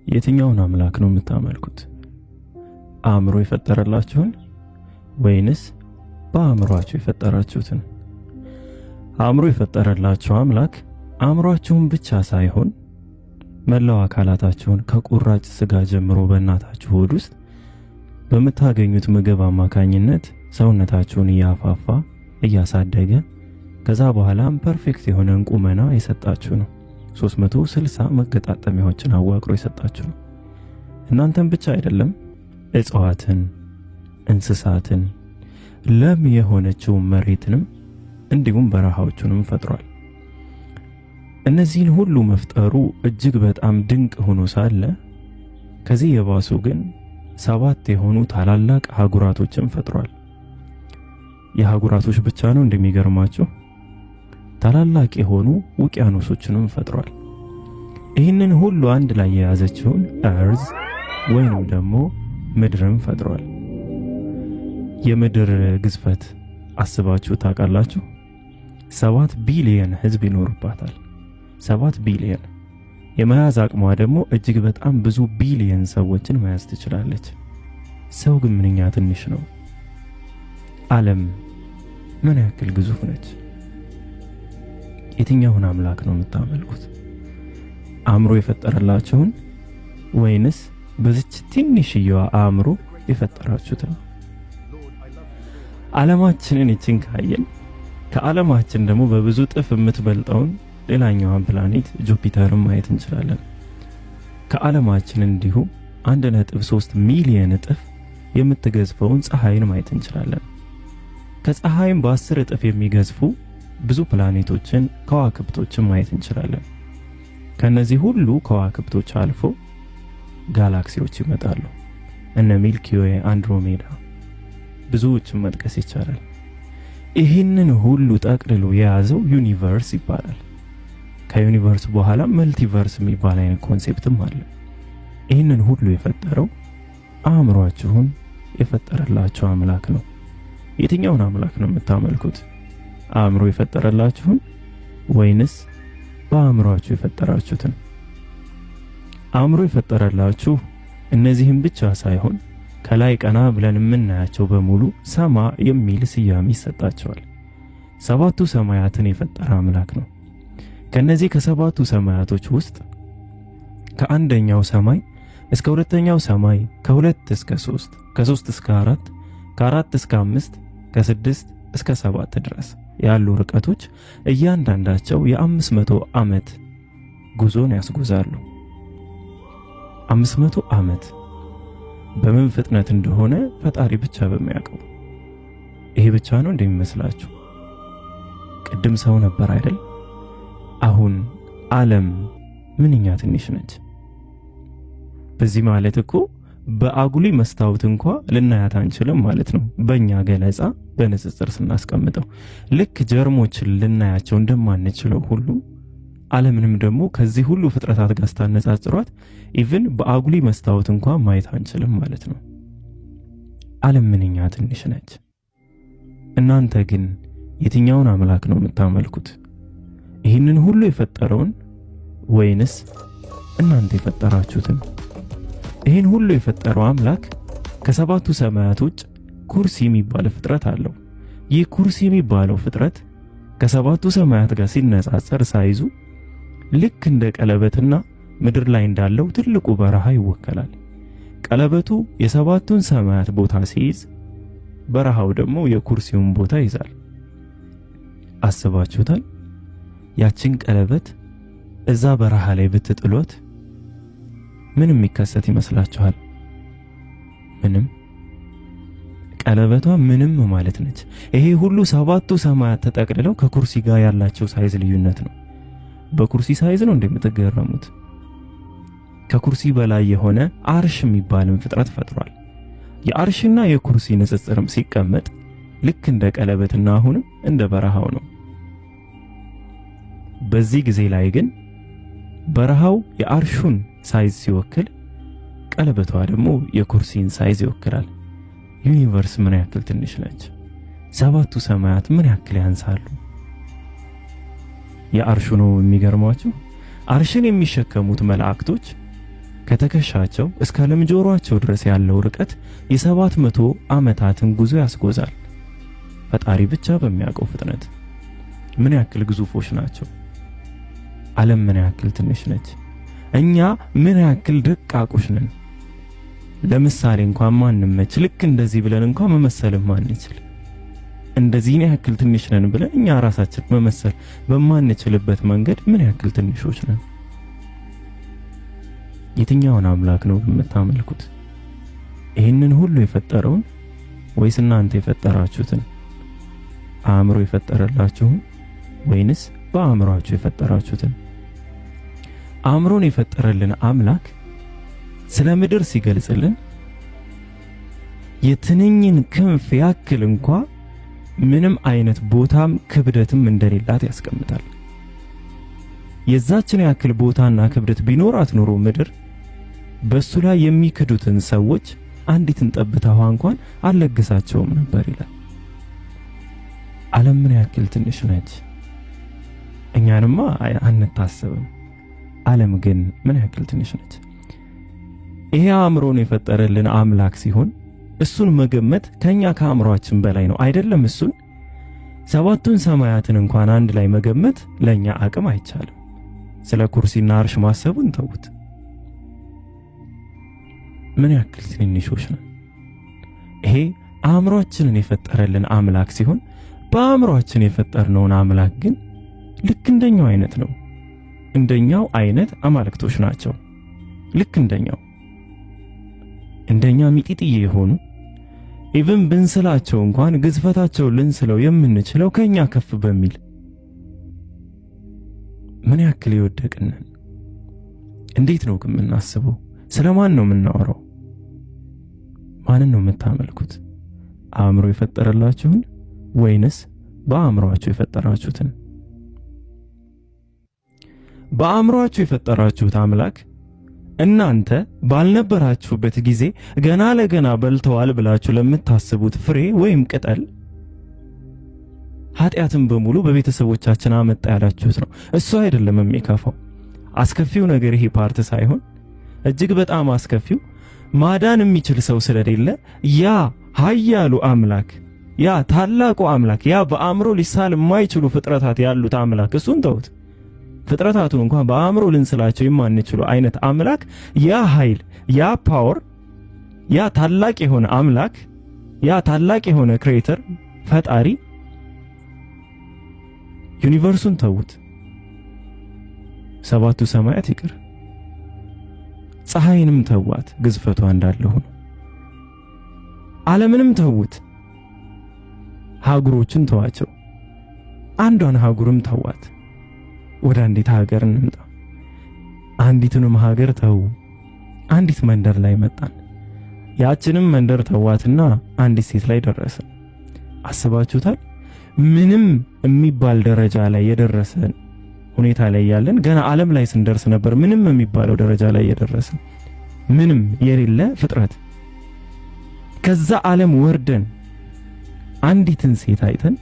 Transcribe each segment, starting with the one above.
የትኛውን አምላክ ነው የምታመልኩት? አእምሮ የፈጠረላችሁን ወይንስ በአእምሮአችሁ የፈጠራችሁትን? አእምሮ የፈጠረላችሁ አምላክ አእምሮአችሁን ብቻ ሳይሆን መላው አካላታችሁን ከቁራጭ ስጋ ጀምሮ በእናታችሁ ሆድ ውስጥ በምታገኙት ምግብ አማካኝነት ሰውነታችሁን እያፋፋ እያሳደገ ከዛ በኋላም ፐርፌክት የሆነ ቁመና የሰጣችሁ ነው። 360 መገጣጠሚያዎችን አዋቅሮ የሰጣችሁ ነው። እናንተም ብቻ አይደለም፣ እጽዋትን፣ እንስሳትን፣ ለም የሆነችው መሬትንም እንዲሁም በረሃዎቹንም ፈጥሯል። እነዚህን ሁሉ መፍጠሩ እጅግ በጣም ድንቅ ሆኖ ሳለ ከዚህ የባሱ ግን 7 የሆኑ ታላላቅ አህጉራቶችን ፈጥሯል። የአህጉራቶች ብቻ ነው እንደሚገርማችሁ፣ ታላላቅ የሆኑ ውቅያኖሶችንም ፈጥሯል። ይህንን ሁሉ አንድ ላይ የያዘችውን እርዝ ወይንም ደግሞ ምድርን ፈጥሯል። የምድር ግዝፈት አስባችሁ ታውቃላችሁ? 7 ቢሊየን ህዝብ ይኖርባታል። 7 ቢሊየን የመያዝ አቅሟ ደግሞ እጅግ በጣም ብዙ ቢሊየን ሰዎችን መያዝ ትችላለች። ሰው ግን ምንኛ ትንሽ ነው። ዓለም ምን ያክል ግዙፍ ነች? የትኛውን አምላክ ነው የምታመልኩት? አእምሮ የፈጠረላችሁን ወይንስ በዚች ትንሽዬዋ አእምሮ የፈጠራችሁትን? ዓለማችንን ይችን ካየን ከዓለማችን ደግሞ በብዙ ጥፍ የምትበልጠውን ሌላኛዋን ፕላኔት ጁፒተርን ማየት እንችላለን። ከዓለማችን እንዲሁ 1.3 ሚሊዮን እጥፍ የምትገዝፈውን ፀሐይን ማየት እንችላለን። ከፀሐይም በ10 እጥፍ የሚገዝፉ ብዙ ፕላኔቶችን ከዋክብቶችን ማየት እንችላለን። ከነዚህ ሁሉ ከዋክብቶች አልፎ ጋላክሲዎች ይመጣሉ። እነ ሚልኪ ዌይ፣ አንድሮሜዳ፣ ብዙዎችን መጥቀስ ይቻላል። ይህንን ሁሉ ጠቅልሎ የያዘው ዩኒቨርስ ይባላል። ከዩኒቨርስ በኋላ መልቲቨርስ የሚባል አይነት ኮንሴፕትም አለ። ይህንን ሁሉ የፈጠረው አእምሯችሁን የፈጠረላችሁ አምላክ ነው። የትኛውን አምላክ ነው የምታመልኩት? አእምሮ የፈጠረላችሁን ወይንስ በአእምሯችሁ የፈጠራችሁትን? አእምሮ የፈጠረላችሁ እነዚህም ብቻ ሳይሆን ከላይ ቀና ብለን የምናያቸው በሙሉ ሰማ የሚል ስያሜ ይሰጣቸዋል። 7ቱ ሰማያትን የፈጠረ አምላክ ነው። ከነዚህ ከ7ቱ ሰማያቶች ውስጥ ከአንደኛው ሰማይ እስከ ሁለተኛው ሰማይ፣ ከ2 እስከ 3፣ ከ3 እስከ 4፣ ከ4 እስከ 5፣ ከ6 እስከ 7 ድረስ ያሉ ርቀቶች እያንዳንዳቸው የ500 ዓመት ጉዞን ያስጉዛሉ። 500 ዓመት በምን ፍጥነት እንደሆነ ፈጣሪ ብቻ በሚያውቀው። ይሄ ብቻ ነው እንደሚመስላችሁ? ቅድም ሰው ነበር አይደል? አሁን ዓለም ምንኛ ትንሽ ነች። በዚህ ማለት እኮ በአጉሊ መስታወት እንኳ ልናያት አንችልም ማለት ነው። በእኛ ገለጻ በንጽጽር ስናስቀምጠው ልክ ጀርሞችን ልናያቸው እንደማንችለው ሁሉ ዓለምንም ደግሞ ከዚህ ሁሉ ፍጥረታት ጋር ስታነጻጽሯት ኢቭን በአጉሊ መስታወት እንኳ ማየት አንችልም ማለት ነው። ዓለም ምንኛ ትንሽ ነች። እናንተ ግን የትኛውን አምላክ ነው የምታመልኩት? ይህንን ሁሉ የፈጠረውን ወይንስ እናንተ የፈጠራችሁትን? ይህን ሁሉ የፈጠረው አምላክ ከ7ቱ ሰማያት ውጭ ኩርሲ የሚባል ፍጥረት አለው። ይህ ኩርሲ የሚባለው ፍጥረት ከ7ቱ ሰማያት ጋር ሲነጻጸር ሳይዙ ልክ እንደ ቀለበትና ምድር ላይ እንዳለው ትልቁ በረሃ ይወከላል። ቀለበቱ የ7ቱን ሰማያት ቦታ ሲይዝ፣ በረሃው ደግሞ የኩርሲውን ቦታ ይዛል። አስባችሁታል? ያችን ቀለበት እዛ በረሃ ላይ ብትጥሎት ምን የሚከሰት ይመስላችኋል? ምንም። ቀለበቷ ምንም ማለት ነች። ይሄ ሁሉ 7ቱ ሰማያት ተጠቅልለው ከኩርሲ ጋር ያላቸው ሳይዝ ልዩነት ነው። በኩርሲ ሳይዝ ነው እንደምትገረሙት። ከኩርሲ በላይ የሆነ አርሽ የሚባልን ፍጥረት ፈጥሯል። የአርሽና የኩርሲ ንጽጽርም ሲቀመጥ ልክ እንደ ቀለበትና አሁንም እንደ በረሃው ነው። በዚህ ጊዜ ላይ ግን በረሃው የአርሹን ሳይዝ ሲወክል፣ ቀለበቷ ደግሞ የኩርሲን ሳይዝ ይወክላል። ዩኒቨርስ ምን ያክል ትንሽ ነች? 7ቱ ሰማያት ምን ያክል ያንሳሉ? የአርሹ ነው የሚገርማችሁ። አርሽን የሚሸከሙት መላእክቶች ከተከሻቸው እስከ ለምጆሯቸው ድረስ ያለው ርቀት የ700 ዓመታትን ጉዞ ያስጎዛል። ፈጣሪ ብቻ በሚያውቀው ፍጥነት ምን ያክል ግዙፎች ናቸው። ዓለም ምን ያክል ትንሽ ነች። እኛ ምን ያክል ደቃቆች ነን። ለምሳሌ እንኳን ማንመች ልክ እንደዚህ ብለን እንኳን መመሰልም ማንችል እንደዚህ ያክል ትንሽ ነን ብለን እኛ ራሳችን መመሰል በማንችልበት መንገድ ምን ያክል ትንሾች ነን። የትኛውን አምላክ ነው የምታመልኩት? ይህንን ሁሉ የፈጠረውን ወይስ እናንተ የፈጠራችሁትን? አእምሮ የፈጠረላችሁን ወይንስ በአእምሮአችሁ የፈጠራችሁትን? አእምሮን የፈጠረልን አምላክ ስለ ምድር ሲገልጽልን የትንኝን ክንፍ ያክል እንኳ ምንም አይነት ቦታም ክብደትም እንደሌላት ያስቀምጣል። የዛችን ያክል ቦታና ክብደት ቢኖራት ኖሮ ምድር በሱ ላይ የሚክዱትን ሰዎች አንዲትን ጠብታ ውሃ እንኳን አልለግሳቸውም ነበር ይላል። ዓለም ምን ያክል ትንሽ ነች። እኛንማ አንታሰብም። ዓለም ግን ምን ያክል ትንሽ ነች። ይሄ አእምሮን የፈጠረልን አምላክ ሲሆን እሱን መገመት ከኛ ከአእምሮአችን በላይ ነው አይደለም? እሱን ሰባቱን ሰማያትን እንኳን አንድ ላይ መገመት ለኛ አቅም አይቻልም። ስለ ኩርሲና አርሽ ማሰቡን ተውት። ምን ያክል ትንንሾች ነን። ይሄ አእምሮአችንን የፈጠረልን አምላክ ሲሆን በአእምሮአችን የፈጠርነውን አምላክ ግን ልክ እንደኛው አይነት ነው። እንደኛው አይነት አማልክቶች ናቸው። ልክ እንደኛ ሚጢጥዬ የሆኑ ኢቭን ብንስላቸው እንኳን ግዝፈታቸው ልንስለው የምንችለው ከኛ ከፍ በሚል ምን ያክል የወደቅነን። እንዴት ነው ግን የምናስበው? ስለማን ነው የምናወራው? ማንን ነው የምታመልኩት? አእምሮ የፈጠረላችሁን ወይንስ በአእምሮአችሁ የፈጠራችሁትን? በአእምሮአችሁ የፈጠራችሁት አምላክ እናንተ ባልነበራችሁበት ጊዜ ገና ለገና በልተዋል ብላችሁ ለምታስቡት ፍሬ ወይም ቅጠል ኃጢአትን በሙሉ በቤተሰቦቻችን አመጣ ያላችሁት ነው። እሱ አይደለም የሚከፋው። አስከፊው ነገር ይሄ ፓርት ሳይሆን እጅግ በጣም አስከፊው ማዳን የሚችል ሰው ስለሌለ ያ ኃያሉ አምላክ፣ ያ ታላቁ አምላክ፣ ያ በአእምሮ ሊሳል የማይችሉ ፍጥረታት ያሉት አምላክ እሱን ተውት። ፍጥረታቱን እንኳን በአእምሮ ልንስላቸው የማንችሉ አይነት አምላክ፣ ያ ኃይል፣ ያ ፓወር፣ ያ ታላቅ የሆነ አምላክ፣ ያ ታላቅ የሆነ ክሬተር ፈጣሪ ዩኒቨርሱን ተውት። ሰባቱ ሰማያት ይቅር፣ ፀሐይንም ተዋት ግዝፈቷ እንዳለ ሆኖ፣ ዓለምንም ተውት፣ ሀገሮችን ተዋቸው፣ አንዷን ሀገርም ተዋት። ወደ አንዲት ሀገር እንምጣ። አንዲቱንም ሀገር ተው። አንዲት መንደር ላይ መጣን። ያችንም መንደር ተዋትና አንዲት ሴት ላይ ደረስን። አስባችሁታል? ምንም የሚባል ደረጃ ላይ የደረሰን ሁኔታ ላይ ያለን ገና ዓለም ላይ ስንደርስ ነበር ምንም የሚባለው ደረጃ ላይ የደረሰን ምንም የሌለ ፍጥረት። ከዛ ዓለም ወርደን አንዲትን ሴት አይተን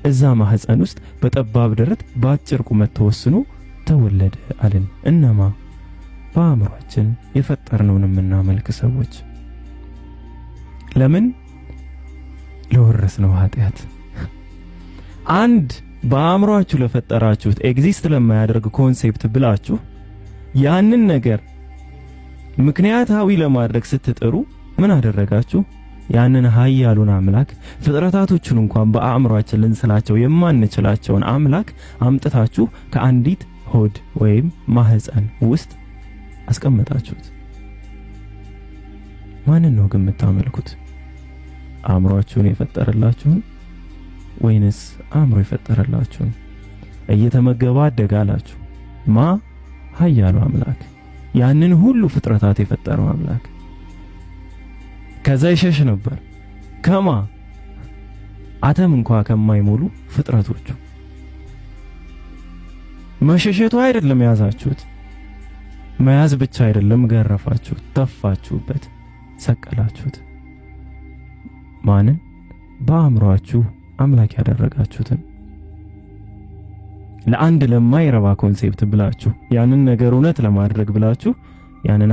እዛ ማህፀን ውስጥ በጠባብ ደረት በአጭር ቁመት ተወስኖ ተወለደ አለን። እነማ? በአእምሮአችን የፈጠርነውን የምናመልክ ሰዎች። ለምን? ለወረስነው ኃጢአት። አንድ በአእምሮአችሁ ለፈጠራችሁት ኤግዚስት ለማያደርግ ኮንሴፕት ብላችሁ ያንን ነገር ምክንያታዊ ለማድረግ ስትጥሩ ምን አደረጋችሁ? ያንን ኃያሉን አምላክ ፍጥረታቶቹን እንኳን በአእምሮአችን ልንስላቸው የማንችላቸውን አምላክ አምጥታችሁ ከአንዲት ሆድ ወይም ማህፀን ውስጥ አስቀመጣችሁት። ማንን ነው ግን የምታመልኩት? አእምሮአችሁን የፈጠረላችሁን ወይንስ አእምሮ የፈጠረላችሁን? እየተመገባ አደጋላችሁ። ማ? ኃያሉ አምላክ፣ ያንን ሁሉ ፍጥረታት የፈጠረው አምላክ። ከዛ ይሸሽ ነበር። ከማ? አተም እንኳ ከማይሞሉ ፍጥረቶቹ። መሸሸቱ አይደለም ያዛችሁት፣ መያዝ ብቻ አይደለም ገረፋችሁት፣ ተፋችሁበት፣ ሰቀላችሁት። ማንን? በአእምሮአችሁ አምላክ ያደረጋችሁትን። ለአንድ ለማይረባ ኮንሴፕት ብላችሁ ያንን ነገር እውነት ለማድረግ ብላችሁ ያንን